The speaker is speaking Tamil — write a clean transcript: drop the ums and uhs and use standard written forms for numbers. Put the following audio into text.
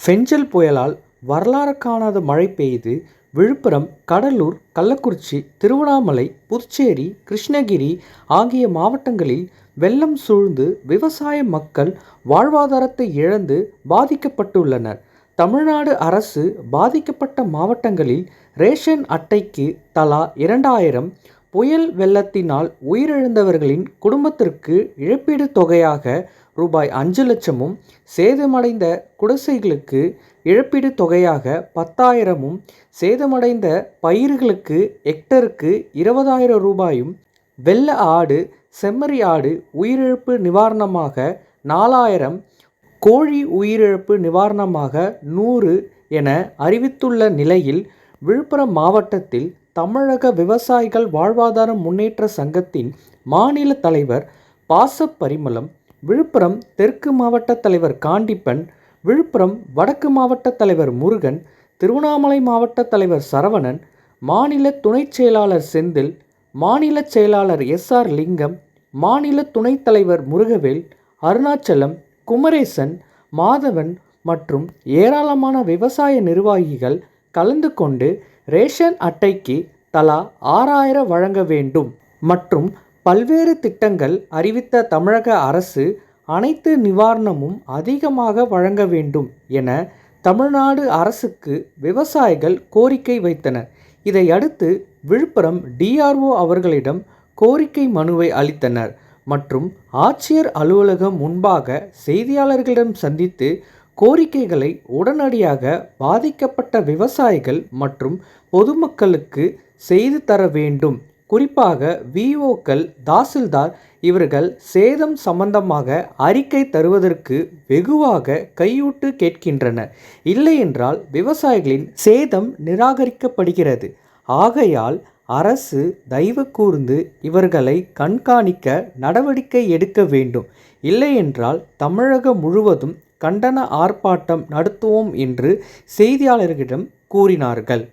பெஞ்சல் புயலால் வரலாறு காணாத மழை பெய்து விழுப்புரம், கடலூர், கள்ளக்குறிச்சி, திருவண்ணாமலை, புதுச்சேரி, கிருஷ்ணகிரி ஆகிய மாவட்டங்களில் வெள்ளம் சூழ்ந்து விவசாய மக்கள் வாழ்வாதாரத்தை இழந்து பாதிக்கப்பட்டுள்ளனர். தமிழ்நாடு அரசு பாதிக்கப்பட்ட மாவட்டங்களில் ரேஷன் அட்டைக்கு தலா 2000, புயல் வெள்ளத்தினால் உயிரிழந்தவர்களின் குடும்பத்திற்கு இழப்பீடு தொகையாக ரூபாய் 5 லட்சமும், சேதமடைந்த குடிசைகளுக்கு இழப்பீடு தொகையாக 10,000, சேதமடைந்த பயிர்களுக்கு ஹெக்டருக்கு 20,000 ரூபாயும், வெள்ள ஆடு, செம்மறி ஆடு உயிரிழப்பு நிவாரணமாக 4,000, கோழி உயிரிழப்பு நிவாரணமாக 100 என அறிவித்துள்ள நிலையில், விழுப்புரம் மாவட்டத்தில் தமிழக விவசாயிகள் வாழ்வாதார முன்னேற்ற சங்கத்தின் மாநில தலைவர் பாசப்பரிமளம், விழுப்புரம் தெற்கு மாவட்ட தலைவர் காண்டிப்பன், விழுப்புரம் வடக்கு மாவட்ட தலைவர் முருகன், திருவண்ணாமலை மாவட்ட தலைவர் சரவணன், மாநில துணைச் செயலாளர் செந்தில், மாநில செயலாளர் SR லிங்கம், மாநில துணைத் தலைவர் முருகவேல், அருணாச்சலம், குமரேசன், மாதவன் மற்றும் ஏராளமான விவசாய நிர்வாகிகள் கலந்து கொண்டு ரேஷன் அட்டைக்கு தலா 6,000 வழங்க வேண்டும் மற்றும் பல்வேறு திட்டங்கள் அறிவித்த தமிழக அரசு அனைத்து நிவாரணமும் அதிகமாக வழங்க வேண்டும் என தமிழ்நாடு அரசுக்கு விவசாயிகள் கோரிக்கை வைத்தனர். இதையடுத்து விழுப்புரம் DRO அவர்களிடம் கோரிக்கை மனுவை அளித்தனர் மற்றும் ஆட்சியர் அலுவலகம் முன்பாக செய்தியாளர்களிடம் சந்தித்து கோரிக்கைகளை உடனடியாக பாதிக்கப்பட்ட விவசாயிகள் மற்றும் பொதுமக்களுக்கு செய்து தர வேண்டும். குறிப்பாக VOக்கள், தாசில்தார் இவர்கள் சேதம் சம்பந்தமாக அறிக்கை தருவதற்கு வெகுவாக கையூட்டு கேட்கின்றனர். இல்லையென்றால் விவசாயிகளின் சேதம் நிராகரிக்கப்படுகிறது. ஆகையால் அரசு தயவு கூர்ந்து இவர்களை கண்காணிக்க நடவடிக்கை எடுக்க வேண்டும். இல்லையென்றால் தமிழகம் முழுவதும் கண்டன ஆர்ப்பாட்டம் நடத்துவோம் என்று செய்தியாளர்களிடம் கூறினார்கள்.